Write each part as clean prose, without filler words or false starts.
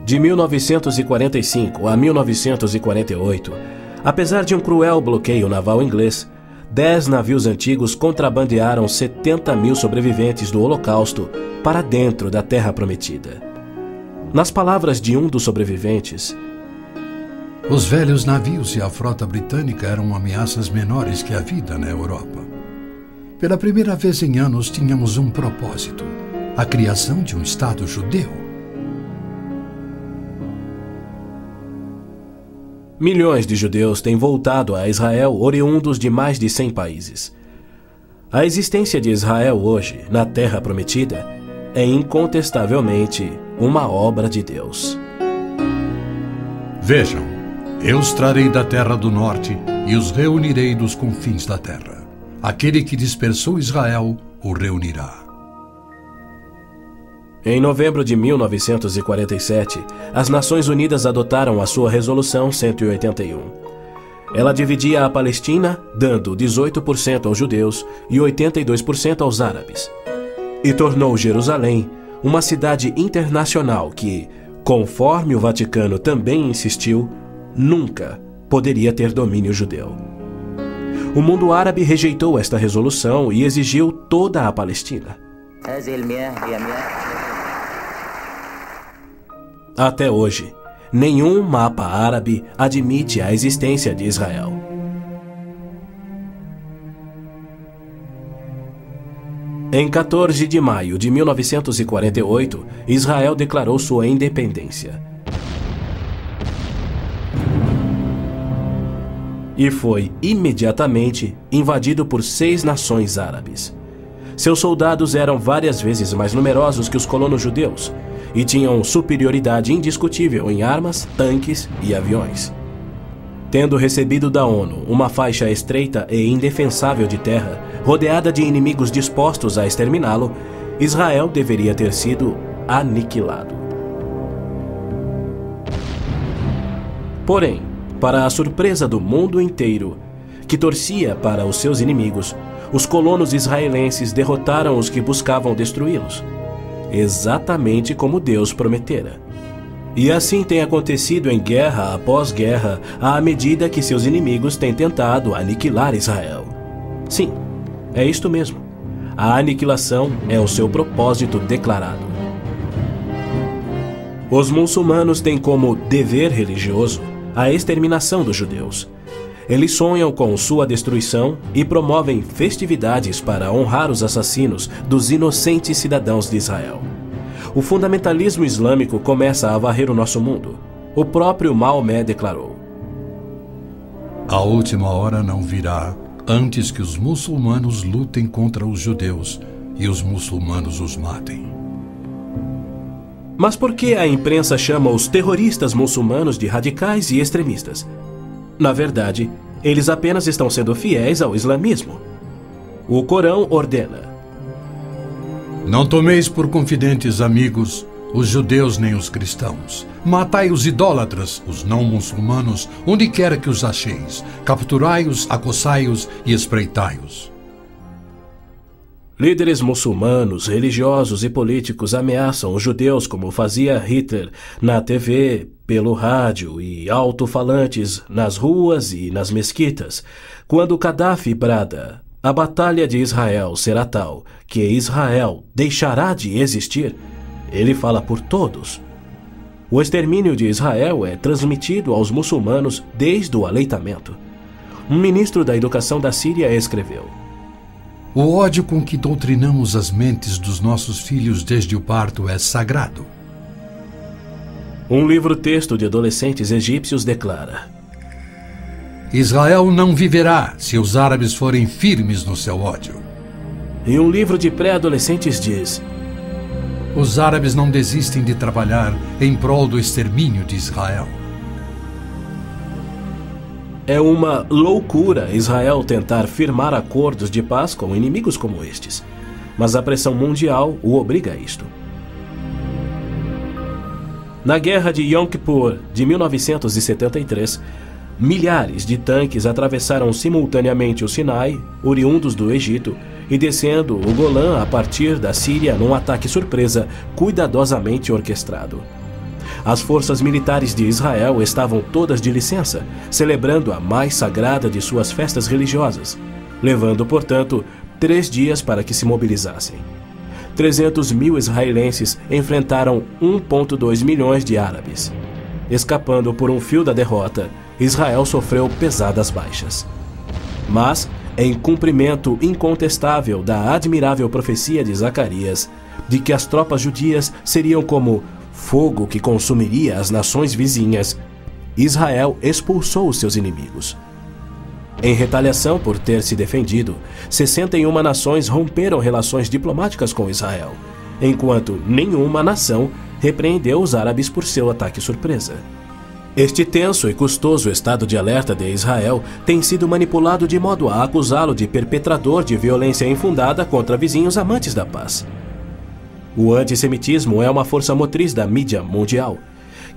De 1945 a 1948, apesar de um cruel bloqueio naval inglês, 10 navios antigos contrabandearam 70 mil sobreviventes do Holocausto para dentro da Terra Prometida. Nas palavras de um dos sobreviventes, os velhos navios e a frota britânica eram ameaças menores que a vida na Europa. Pela primeira vez em anos tínhamos um propósito: a criação de um Estado judeu. Milhões de judeus têm voltado a Israel oriundos de mais de 100 países. A existência de Israel hoje, na Terra Prometida, é incontestavelmente uma obra de Deus. Vejam, eu os trarei da terra do norte e os reunirei dos confins da terra. Aquele que dispersou Israel o reunirá. Em novembro de 1947, as Nações Unidas adotaram a sua Resolução 181. Ela dividia a Palestina, dando 18% aos judeus e 82% aos árabes. E tornou Jerusalém uma cidade internacional que, conforme o Vaticano também insistiu, nunca poderia ter domínio judeu. O mundo árabe rejeitou esta resolução e exigiu toda a Palestina. Até hoje, nenhum mapa árabe admite a existência de Israel. Em 14 de maio de 1948, Israel declarou sua independência. E foi imediatamente invadido por 6 nações árabes. Seus soldados eram várias vezes mais numerosos que os colonos judeus e tinham superioridade indiscutível em armas, tanques e aviões. Tendo recebido da ONU uma faixa estreita e indefensável de terra, rodeada de inimigos dispostos a exterminá-lo, Israel deveria ter sido aniquilado. Porém, para a surpresa do mundo inteiro, que torcia para os seus inimigos, os colonos israelenses derrotaram os que buscavam destruí-los, exatamente como Deus prometera. E assim tem acontecido em guerra após guerra, à medida que seus inimigos têm tentado aniquilar Israel. Sim, é isto mesmo. A aniquilação é o seu propósito declarado. Os muçulmanos têm como dever religioso a exterminação dos judeus. Eles sonham com sua destruição e promovem festividades para honrar os assassinos dos inocentes cidadãos de Israel. O fundamentalismo islâmico começa a varrer o nosso mundo. O próprio Maomé declarou: a última hora não virá antes que os muçulmanos lutem contra os judeus e os muçulmanos os matem. Mas por que a imprensa chama os terroristas muçulmanos de radicais e extremistas? Na verdade, eles apenas estão sendo fiéis ao islamismo. O Corão ordena: não tomeis por confidentes amigos os judeus nem os cristãos. Matai os idólatras, os não muçulmanos, onde quer que os acheis. Capturai-os, acossai-os e espreitai-os. Líderes muçulmanos, religiosos e políticos ameaçam os judeus como fazia Hitler na TV, pelo rádio e alto-falantes nas ruas e nas mesquitas. Quando Gaddafi brada: a batalha de Israel será tal que Israel deixará de existir, ele fala por todos. O extermínio de Israel é transmitido aos muçulmanos desde o aleitamento. Um ministro da educação da Síria escreveu: o ódio com que doutrinamos as mentes dos nossos filhos desde o parto é sagrado. Um livro-texto de adolescentes egípcios declara: Israel não viverá se os árabes forem firmes no seu ódio. E um livro de pré-adolescentes diz: os árabes não desistem de trabalhar em prol do extermínio de Israel. É uma loucura Israel tentar firmar acordos de paz com inimigos como estes, mas a pressão mundial o obriga a isto. Na Guerra de Yom Kippur de 1973, milhares de tanques atravessaram simultaneamente o Sinai, oriundos do Egito, e descendo o Golã a partir da Síria num ataque surpresa cuidadosamente orquestrado. As forças militares de Israel estavam todas de licença, celebrando a mais sagrada de suas festas religiosas, levando, portanto, 3 dias para que se mobilizassem. 300 mil israelenses enfrentaram 1,2 milhões de árabes. Escapando por um fio da derrota, Israel sofreu pesadas baixas. Mas, em cumprimento incontestável da admirável profecia de Zacarias, de que as tropas judias seriam como fogo que consumiria as nações vizinhas, Israel expulsou os seus inimigos. Em retaliação por ter se defendido, 61 nações romperam relações diplomáticas com Israel, enquanto nenhuma nação repreendeu os árabes por seu ataque surpresa. Este tenso e custoso estado de alerta de Israel tem sido manipulado de modo a acusá-lo de perpetrador de violência infundada contra vizinhos amantes da paz. O antissemitismo é uma força motriz da mídia mundial,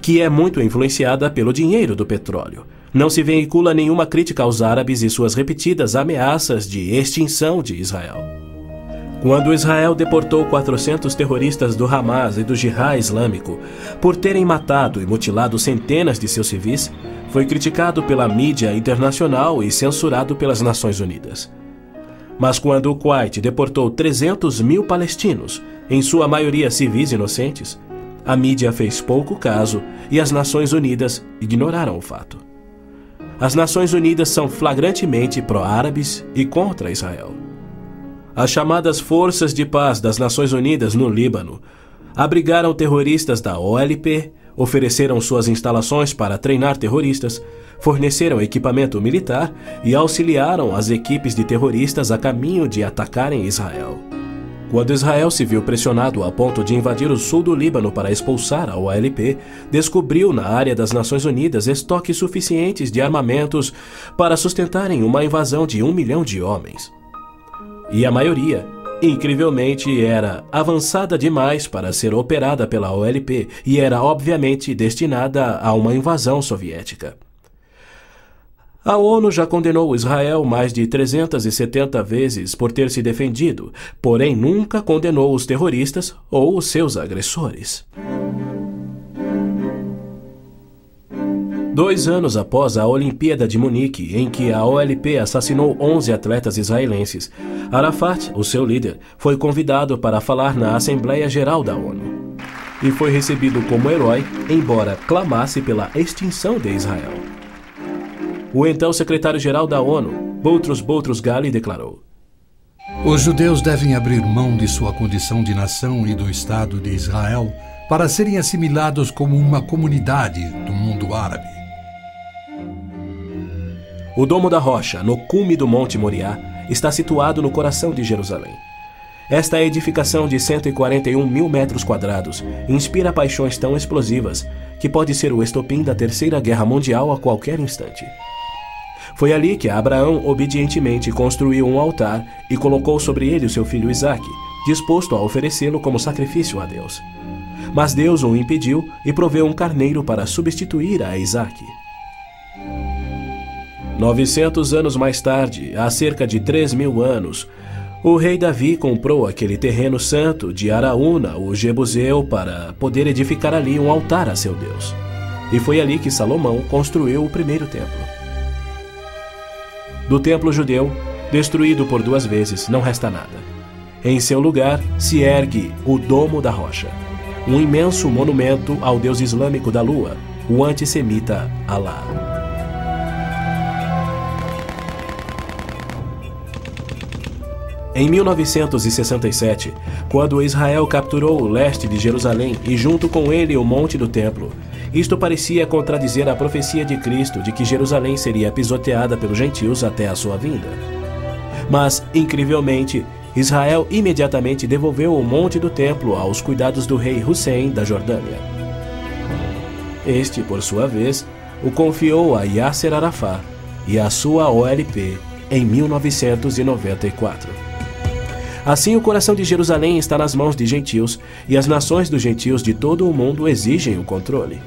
que é muito influenciada pelo dinheiro do petróleo. Não se veicula nenhuma crítica aos árabes e suas repetidas ameaças de extinção de Israel. Quando Israel deportou 400 terroristas do Hamas e do Jihad Islâmico por terem matado e mutilado centenas de seus civis, foi criticado pela mídia internacional e censurado pelas Nações Unidas. Mas quando o Kuwait deportou 300 mil palestinos, em sua maioria civis inocentes, a mídia fez pouco caso e as Nações Unidas ignoraram o fato. As Nações Unidas são flagrantemente pró-árabes e contra Israel. As chamadas Forças de Paz das Nações Unidas no Líbano abrigaram terroristas da OLP, ofereceram suas instalações para treinar terroristas, forneceram equipamento militar e auxiliaram as equipes de terroristas a caminho de atacarem Israel. Quando Israel se viu pressionado a ponto de invadir o sul do Líbano para expulsar a OLP, descobriu na área das Nações Unidas estoques suficientes de armamentos para sustentarem uma invasão de 1 milhão de homens. E a maioria, incrivelmente, era avançada demais para ser operada pela OLP e era obviamente destinada a uma invasão soviética. A ONU já condenou Israel mais de 370 vezes por ter se defendido, porém nunca condenou os terroristas ou os seus agressores. 2 anos após a Olimpíada de Munique, em que a OLP assassinou 11 atletas israelenses, Arafat, o seu líder, foi convidado para falar na Assembleia Geral da ONU. E foi recebido como herói, embora clamasse pela extinção de Israel. O então secretário-geral da ONU, Boutros Boutros-Ghali, declarou: Os judeus devem abrir mão de sua condição de nação e do Estado de Israel para serem assimilados como uma comunidade do mundo árabe. O Domo da Rocha, no cume do Monte Moriá, está situado no coração de Jerusalém. Esta edificação de 141 mil metros quadrados inspira paixões tão explosivas que pode ser o estopim da Terceira Guerra Mundial a qualquer instante. Foi ali que Abraão obedientemente construiu um altar e colocou sobre ele o seu filho Isaque, disposto a oferecê-lo como sacrifício a Deus. Mas Deus o impediu e proveu um carneiro para substituir a Isaque. 900 anos mais tarde, há cerca de 3.000 anos, o rei Davi comprou aquele terreno santo de Araúna, o Jebuseu, para poder edificar ali um altar a seu Deus. E foi ali que Salomão construiu o primeiro templo. Do templo judeu, destruído por 2 vezes, não resta nada. Em seu lugar se ergue o Domo da Rocha, um imenso monumento ao deus islâmico da lua, o antissemita Alá. Em 1967, quando Israel capturou o leste de Jerusalém e junto com ele o Monte do Templo, isto parecia contradizer a profecia de Cristo de que Jerusalém seria pisoteada pelos gentios até a sua vinda. Mas, incrivelmente, Israel imediatamente devolveu o Monte do Templo aos cuidados do rei Hussein da Jordânia. Este, por sua vez, o confiou a Yasser Arafat e a sua OLP em 1994. Assim, o coração de Jerusalém está nas mãos de gentios e as nações dos gentios de todo o mundo exigem o controle.